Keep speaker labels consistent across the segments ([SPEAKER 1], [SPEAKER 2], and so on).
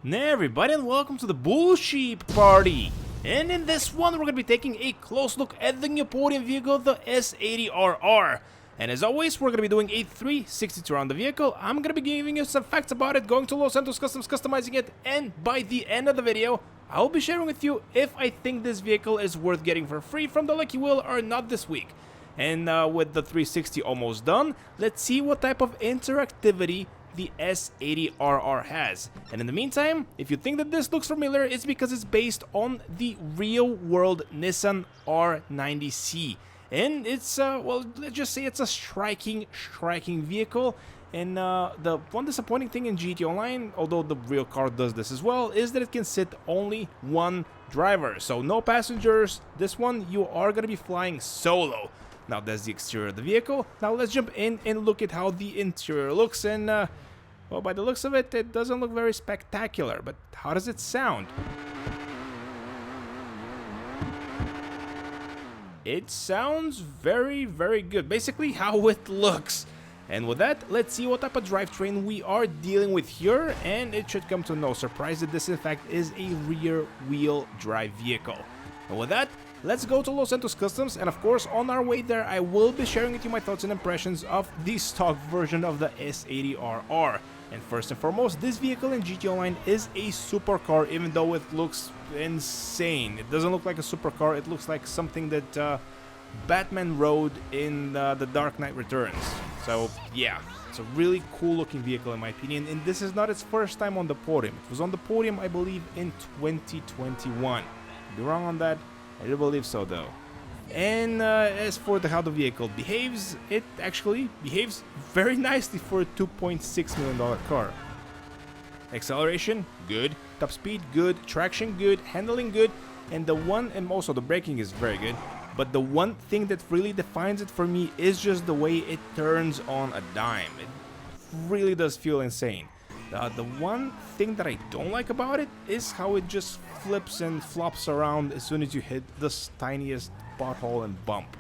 [SPEAKER 1] Hey everybody, and welcome to the Bullsheep Party! And in this one, we're going to be taking a close look at the new podium vehicle, the S80RR. And as always, we're going to be doing a 360 tour on the vehicle. I'm going to be giving you some facts about it, going to Los Santos Customs, customizing it, and by the end of the video, I'll be sharing with you if I think this vehicle is worth getting for free from the Lucky Wheel or not this week. And with the 360 almost done, let's see what type of interactivity the S80RR has. And in the meantime, if you think that this looks familiar, it's because it's based on the real-world Nissan R90C. And it's, well, let's just say it's a striking vehicle. And the one disappointing thing in GT Online, although the real car does this as well, is that it can sit only one driver. So no passengers. This one, you are going to be flying solo. Now that's the exterior of the vehicle. Now let's jump in and look at how the interior looks. And, well, by the looks of it, it doesn't look very spectacular. But how does it sound? It sounds very, very good. Basically, how it looks. And with that, let's see what type of drivetrain we are dealing with here. And it should come to no surprise that this, in fact, is a rear-wheel drive vehicle. And with that, let's go to Los Santos Customs, and of course, on our way there, I will be sharing with you my thoughts and impressions of the stock version of the S80RR. And first and foremost, this vehicle in GT Online is a supercar, even though it looks insane. It doesn't look like a supercar, it looks like something that Batman rode in The Dark Knight Returns. So yeah, it's a really cool looking vehicle in my opinion, and this is not its first time on the podium. It was on the podium, I believe, in 2021. I'll be wrong on that. I do believe so though. And as for how the vehicle behaves, it actually behaves very nicely for a $2.6 million car. Acceleration, good. Top speed, good. Traction, good. Handling, good. And also the braking is very good. But the one thing that really defines it for me is just the way it turns on a dime. It really does feel insane. The one thing that I don't like about it is how it just flips and flops around as soon as you hit the tiniest pothole and bump.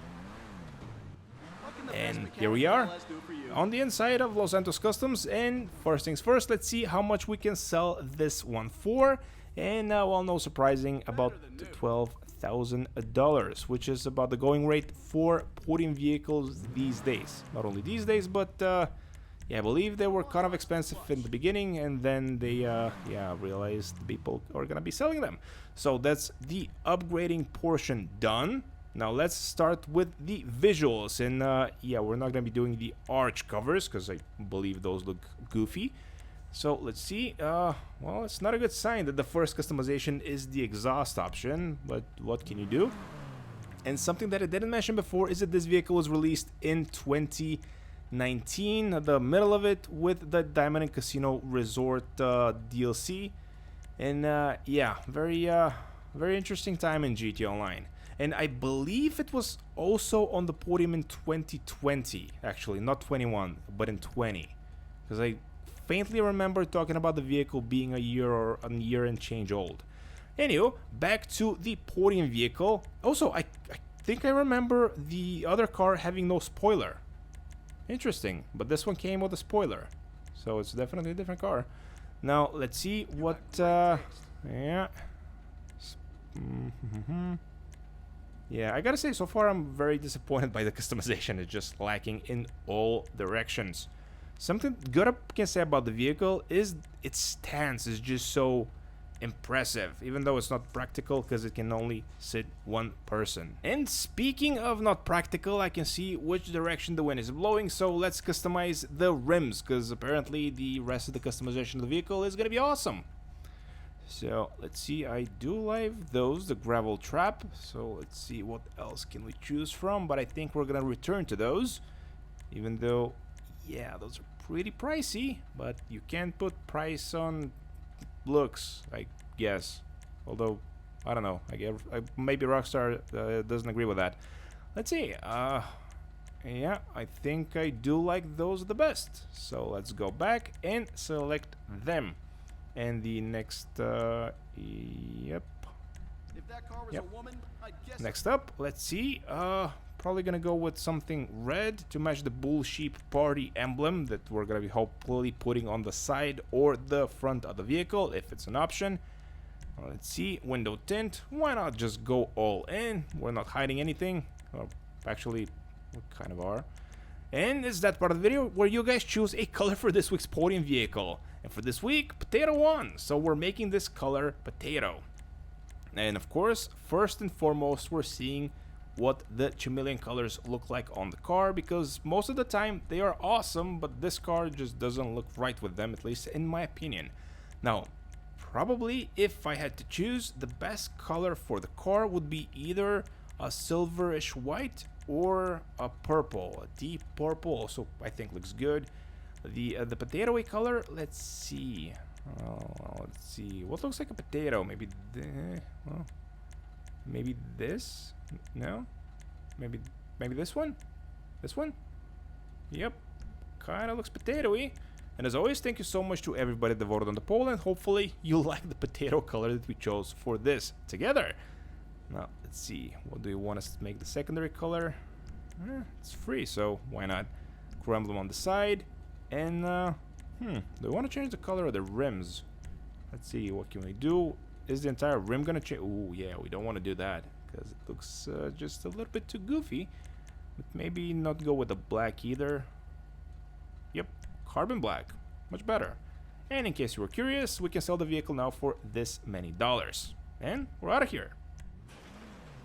[SPEAKER 1] And here we are on the inside of Los Santos Customs, and first things first, let's see how much we can sell this one for. And well, no surprising, about $12,000, which is about the going rate for podium vehicles these days. Not only these days, but yeah, I believe they were kind of expensive in the beginning, and then they realized people are gonna be selling them. So that's the upgrading portion done. Now let's start with the visuals, and yeah, we're not gonna be doing the arch covers because I believe those look goofy. So let's see. Well, it's not a good sign that the first customization is the exhaust option, but what can you do? And something that I didn't mention before is that this vehicle was released in 2019, the middle of it, with the Diamond and Casino Resort DLC. And yeah, very interesting time in GT Online. And I believe it was also on the podium in 2020, actually, not 21, but in 20. Because I faintly remember talking about the vehicle being a year and change old. Anyway, back to the podium vehicle. Also, I think I remember the other car having no spoiler. Interesting, but this one came with a spoiler, so it's definitely a different car. Now let's see what yeah, yeah, I gotta say, so far I'm very disappointed by the customization. It's just lacking in all directions. Something good I can say about the vehicle is its stance is just so impressive, even though it's not practical because it can only sit one person. And speaking of not practical, I can see which direction the wind is blowing, so let's customize the rims, because apparently the rest of the customization of the vehicle is gonna be awesome. So let's see, I do like those, the gravel trap, so let's see what else can we choose from, but I think we're gonna return to those, even though, yeah, those are pretty pricey, but you can't put price on looks, I guess. Although, I don't know, maybe Rockstar doesn't agree with that. Let's see, yeah, I think I do like those the best. So let's go back and select them. And the next, yep. Next up, let's see, probably gonna go with something red to match the bull sheep party emblem that we're gonna be hopefully putting on the side or the front of the vehicle if it's an option. Let's see, window tint, why not just go all in? We're not hiding anything. Actually, we kind of are. And it's that part of the video where you guys choose a color for this week's podium vehicle. And for this week, potato won. So we're making this color potato. And of course, first and foremost, we're seeing what the chameleon colors look like on the car, because most of the time they are awesome, but this car just doesn't look right with them, at least in my opinion. Now, probably if I had to choose, the best color for the car would be either a silverish white or a purple. A deep purple also I think looks good. The potato-y color, let's see. Let's see what looks like a potato. Maybe well, maybe this. No, maybe this one. This one. Yep, kind of looks potato-y. And as always, thank you so much to everybody that voted on the poll, and hopefully you like the potato color that we chose for this together. Now let's see, what do you want us to make the secondary color? It's free, so why not? Crew emblem on the side. And do we want to change the color of the rims? Let's see, what can we do? Is the entire rim gonna change? Oh yeah, we don't want to do that because it looks just a little bit too goofy. But maybe not go with the black either. Yep, carbon black, much better. And in case you were curious, we can sell the vehicle now for this many dollars. And we're out of here.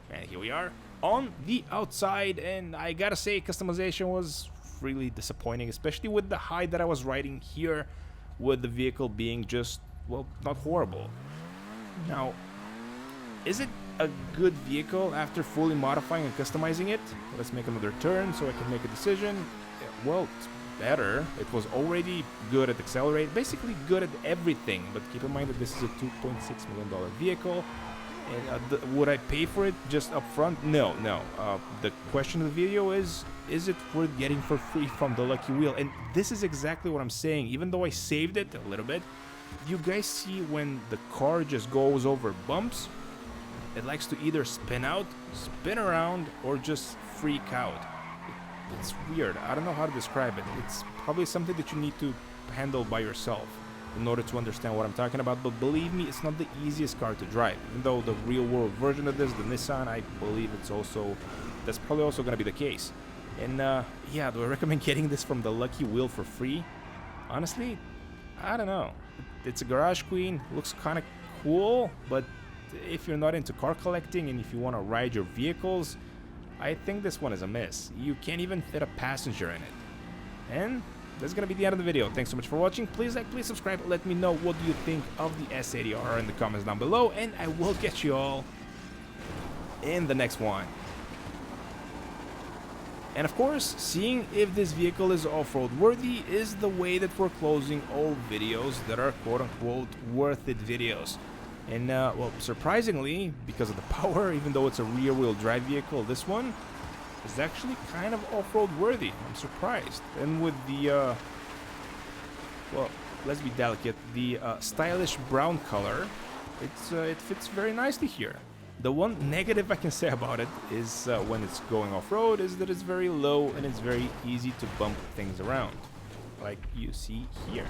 [SPEAKER 1] And here we are on the outside, and I gotta say, customization was really disappointing, especially with the height that I was riding here, with the vehicle being just, well, not horrible. Now, is it a good vehicle after fully modifying and customizing it? Let's make another turn so I can make a decision. Well, it's better. It was already good at accelerate, basically good at everything, but keep in mind that this is a $2.6 million vehicle. And would I pay for it just up front? No. The question of the video is it worth getting for free from the Lucky Wheel? And this is exactly what I'm saying. Even though I saved it a little bit, you guys see when the car just goes over bumps, it likes to either spin out, spin around, or just freak out. It's weird. I don't know how to describe it. It's probably something that you need to handle by yourself in order to understand what I'm talking about, but believe me, it's not the easiest car to drive. Even though the real world version of this, the Nissan, I believe that's probably also going to be the case. And yeah, do I recommend getting this from the Lucky Wheel for free? Honestly, I don't know. It's a Garage Queen, looks kind of cool, but if you're not into car collecting and if you want to ride your vehicles, I think this one is a miss. You can't even fit a passenger in it. And that's gonna be the end of the video. Thanks so much for watching. Please like, please subscribe. Let me know what you think of the S80RR in the comments down below, and I will catch you all in the next one. And of course, seeing if this vehicle is off-road worthy is the way that we're closing all videos that are quote-unquote worth it videos. And well, surprisingly, because of the power, even though it's a rear-wheel drive vehicle, this one is actually kind of off-road worthy. I'm surprised. And with the well, let's be delicate, the stylish brown color, it fits very nicely here. The one negative I can say about it is when it's going off-road is that it's very low and it's very easy to bump things around, like you see here.